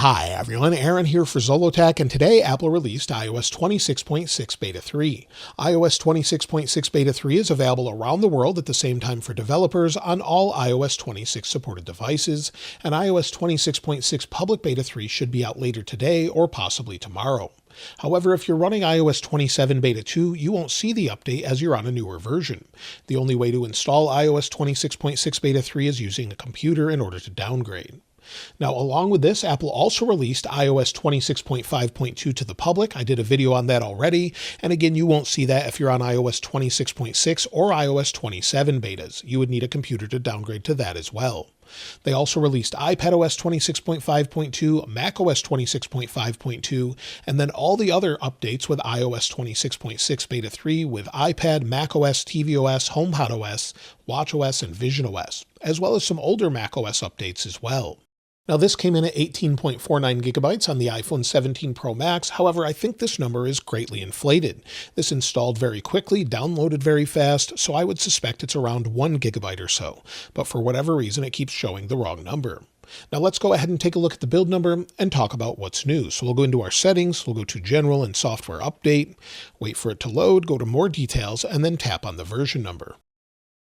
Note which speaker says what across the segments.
Speaker 1: Hi everyone, Aaron here for Zollotech, and today Apple released iOS 26.6 Beta 3. iOS 26.6 Beta 3 is available around the world at the same time for developers on all iOS 26 supported devices, and iOS 26.6 Public Beta 3 should be out later today or possibly tomorrow. However, if you're running iOS 27 Beta 2, you won't see the update as you're on a newer version. The only way to install iOS 26.6 Beta 3 is using a computer in order to downgrade. Now, along with this, Apple also released iOS 26.5.2 to the public. I did a video on that already, and again, you won't see that if you're on iOS 26.6 or iOS 27 betas. You would need a computer to downgrade to that as well. They also released iPadOS 26.5.2, macOS 26.5.2, and then all the other updates with iOS 26.6 Beta 3 with iPad, macOS, tvOS, HomePodOS, watchOS, and visionOS, as well as some older macOS updates as well. Now, this came in at 18.49 gigabytes on the iPhone 17 Pro Max. However, I think this number is greatly inflated. This installed very quickly, downloaded very fast, so I would suspect it's around 1 gigabyte or so. But for whatever reason, it keeps showing the wrong number. Now let's go ahead and take a look at the build number and talk about what's new. So we'll go into our settings, we'll go to General and Software Update, wait for it to load, go to More Details, and then tap on the version number.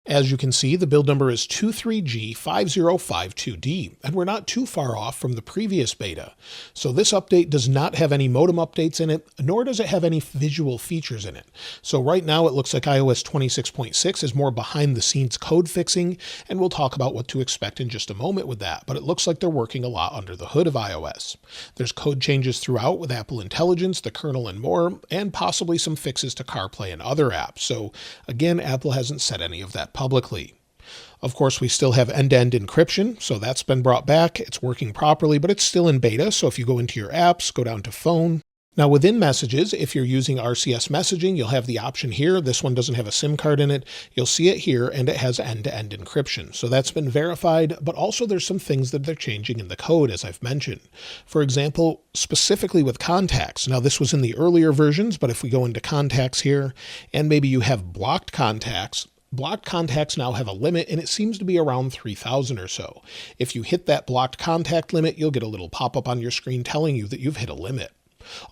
Speaker 1: As you can see, the build number is 23G5052D, and we're not too far off from the previous beta. So this update does not have any modem updates in it, nor does it have any visual features in it. So right now it looks like iOS 26.6 is more behind the scenes code fixing, and we'll talk about what to expect in just a moment with that, but it looks like they're working a lot under the hood of iOS. There's code changes throughout with Apple Intelligence, the kernel, and more, and possibly some fixes to CarPlay and other apps. So again, Apple hasn't said any of that publicly. Of course, we still have end-to-end encryption, so that's been brought back. It's working properly, but it's still in beta. So if you go into your apps, go down to phone. Now within messages, if you're using RCS messaging, you'll have the option here. This one doesn't have a SIM card in it. You'll see it here, and it has end-to-end encryption. So that's been verified, but also there's some things that they're changing in the code, as I've mentioned. For example, specifically with contacts. Now this was in the earlier versions, but if we go into contacts here, and maybe you have blocked contacts now have a limit, and it seems to be around 3,000 or so. If you hit that blocked contact limit, you'll get a little pop-up on your screen telling you that you've hit a limit.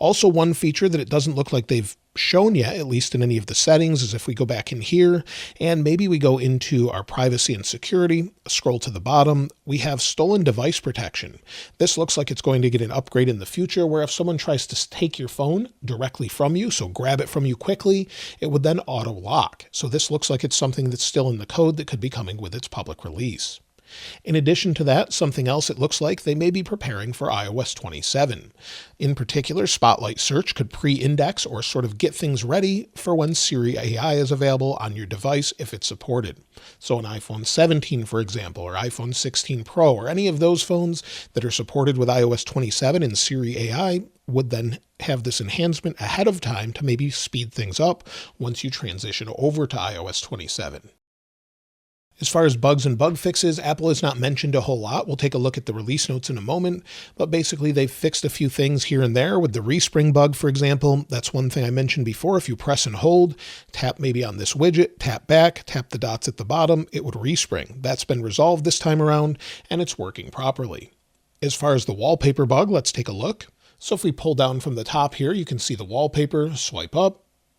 Speaker 1: Also, one feature that it doesn't look like they've shown yet, at least in any of the settings, is if we go back in here and maybe we go into our privacy and security, scroll to the bottom, we have stolen device protection. This looks like it's going to get an upgrade in the future where if someone tries to take your phone directly from you, so grab it from you quickly, it would then auto lock. So this looks like it's something that's still in the code that could be coming with its public release. In addition to that, something else it looks like they may be preparing for iOS 27. In particular, Spotlight Search could pre-index or sort of get things ready for when Siri AI is available on your device if it's supported. So an iPhone 17, for example, or iPhone 16 Pro, or any of those phones that are supported with iOS 27 and Siri AI would then have this enhancement ahead of time to maybe speed things up once you transition over to iOS 27. As far as bugs and bug fixes, Apple has not mentioned a whole lot. We'll take a look at the release notes in a moment, but basically they've fixed a few things here and there with the Respring bug, for example. That's one thing I mentioned before. If you press and hold, tap maybe on this widget, tap back, tap the dots at the bottom, it would respring. That's been resolved this time around, and it's working properly. As far as the wallpaper bug, let's take a look. So if we pull down from the top here, you can see the wallpaper, swipe up.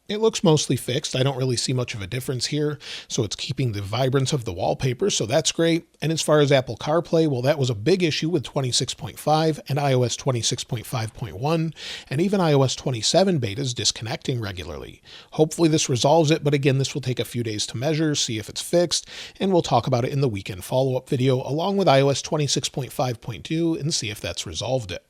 Speaker 1: It looks mostly fixed. I don't really see much of a difference here. So it's keeping the vibrance of the wallpaper. So that's great. And as far as Apple CarPlay, well, that was a big issue with 26.5 and iOS 26.5.1 and even iOS 27 betas disconnecting regularly. Hopefully this resolves it. But again, this will take a few days to measure, see if it's fixed, and we'll talk about it in the weekend follow-up video along with iOS 26.5.2 and see if that's resolved it.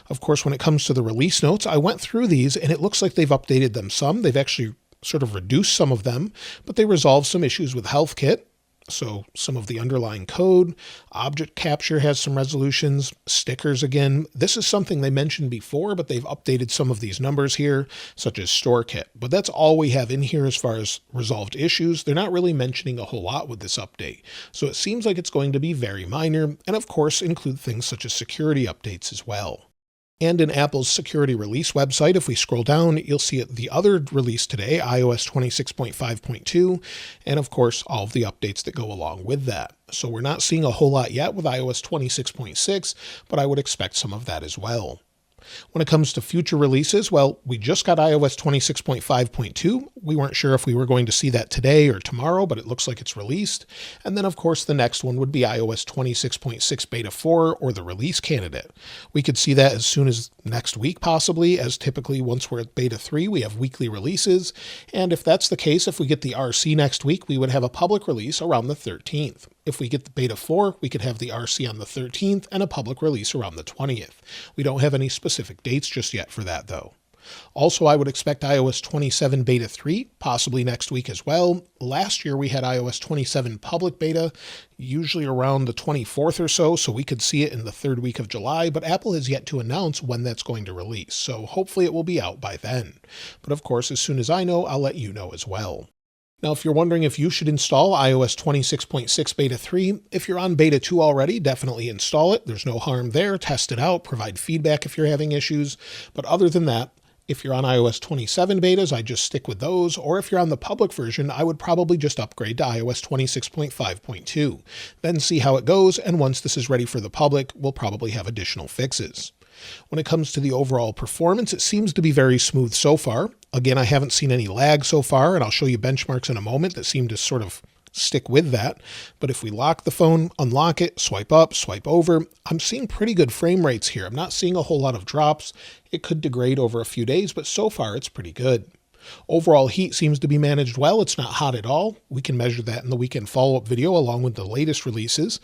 Speaker 1: Of course, when it comes to the release notes, I went through these and it looks like they've updated them some. They've actually sort of reduced some of them, but they resolved some issues with HealthKit. So some of the underlying code, object capture has some resolutions, stickers again. This is something they mentioned before, but they've updated some of these numbers here, such as StoreKit. But that's all we have in here as far as resolved issues. They're not really mentioning a whole lot with this update. So it seems like it's going to be very minor, and of course include things such as security updates as well. And in Apple's security release website, if we scroll down, you'll see the other release today, iOS 26.5.2, and of course, all of the updates that go along with that. So we're not seeing a whole lot yet with iOS 26.6, but I would expect some of that as well. When it comes to future releases, well, we just got iOS 26.5.2. We weren't sure if we were going to see that today or tomorrow, but it looks like it's released. And then, of course, the next one would be iOS 26.6 Beta 4 or the release candidate. We could see that as soon as next week, possibly, as typically once we're at Beta 3, we have weekly releases. And if that's the case, if we get the RC next week, we would have a public release around the 13th. If we get the Beta 4, we could have the RC on the 13th and a public release around the 20th. We don't have any specific dates just yet for that, though. Also, I would expect iOS 27 Beta 3, possibly next week as well. Last year, we had iOS 27 public beta, usually around the 24th or so we could see it in the third week of July, but Apple has yet to announce when that's going to release, so hopefully it will be out by then. But of course, as soon as I know, I'll let you know as well. Now, if you're wondering if you should install iOS 26.6 Beta 3, if you're on Beta 2 already, definitely install it. There's no harm there. Test it out. Provide feedback if you're having issues. But other than that, if you're on iOS 27 betas, I just stick with those. Or if you're on the public version, I would probably just upgrade to iOS 26.5.2. Then see how it goes. And once this is ready for the public, we'll probably have additional fixes. When it comes to the overall performance, it seems to be very smooth so far. Again, I haven't seen any lag so far, and I'll show you benchmarks in a moment that seem to sort of stick with that. But if we lock the phone, unlock it, swipe up, swipe over, I'm seeing pretty good frame rates here. I'm not seeing a whole lot of drops. It could degrade over a few days, but so far it's pretty good. Overall heat seems to be managed well. It's not hot at all. We can measure that in the weekend follow-up video along with the latest releases.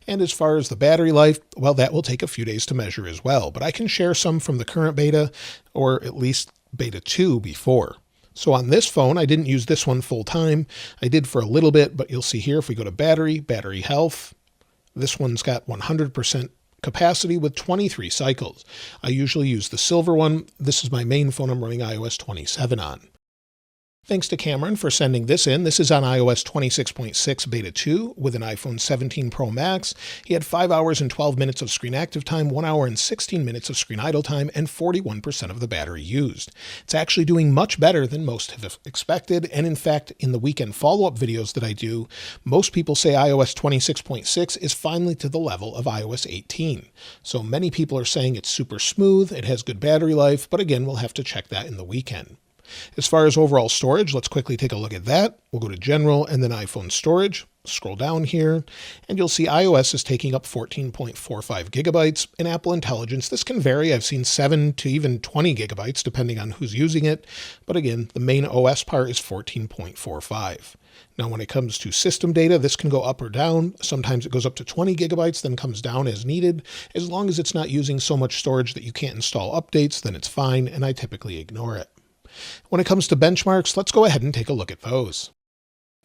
Speaker 1: And as far as the battery life, well, that will take a few days to measure as well. But I can share some from the current beta, or at least Beta 2 before. So on this phone, I didn't use this one full time. I did for a little bit, but you'll see here if we go to battery health, this one's got 100% capacity with 23 cycles. I usually use the silver one. This is my main phone I'm running iOS 27 on. Thanks to Cameron for sending this in. This is on iOS 26.6 Beta 2 with an iPhone 17 Pro Max. He had 5 hours and 12 minutes of screen active time, 1 hour and 16 minutes of screen idle time, and 41% of the battery used. It's actually doing much better than most have expected, and in fact, in the weekend follow-up videos that I do, most people say iOS 26.6 is finally to the level of iOS 18. So many people are saying it's super smooth, it has good battery life, but again, we'll have to check that in the weekend. As far as overall storage, let's quickly take a look at that. We'll go to General and then iPhone Storage. Scroll down here, and you'll see iOS is taking up 14.45 gigabytes. In Apple Intelligence, this can vary. I've seen 7 to even 20 gigabytes, depending on who's using it. But again, the main OS part is 14.45. Now, when it comes to system data, this can go up or down. Sometimes it goes up to 20 gigabytes, then comes down as needed. As long as it's not using so much storage that you can't install updates, then it's fine, and I typically ignore it. When it comes to benchmarks, let's go ahead and take a look at those.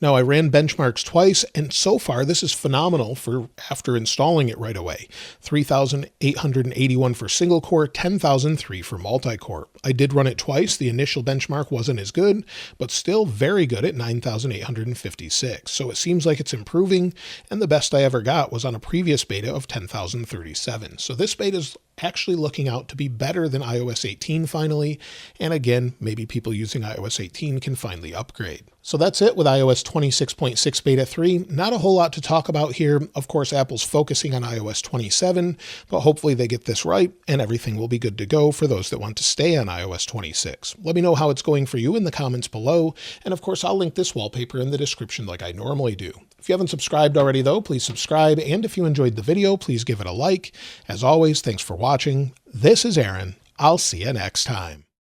Speaker 1: Now, I ran benchmarks twice, and so far this is phenomenal for after installing it right away. 3,881 for single core, 10,003 for multi-core. I did run it twice. The initial benchmark wasn't as good, but still very good at 9,856. So it seems like it's improving, and the best I ever got was on a previous beta of 10,037. So this beta is actually looking out to be better than iOS 18 finally, and again, maybe people using iOS 18 can finally upgrade. So that's it with iOS 26.6 Beta 3. Not a whole lot to talk about here. Of course, Apple's focusing on iOS 27, but hopefully they get this right and everything will be good to go for those that want to stay on iOS 26. Let me know how it's going for you in the comments below, and of course, I'll link this wallpaper in the description like I normally do. If you haven't subscribed already though, please subscribe, and if you enjoyed the video, please give it a like. As always, thanks for watching. This is Aaron. I'll see you next time.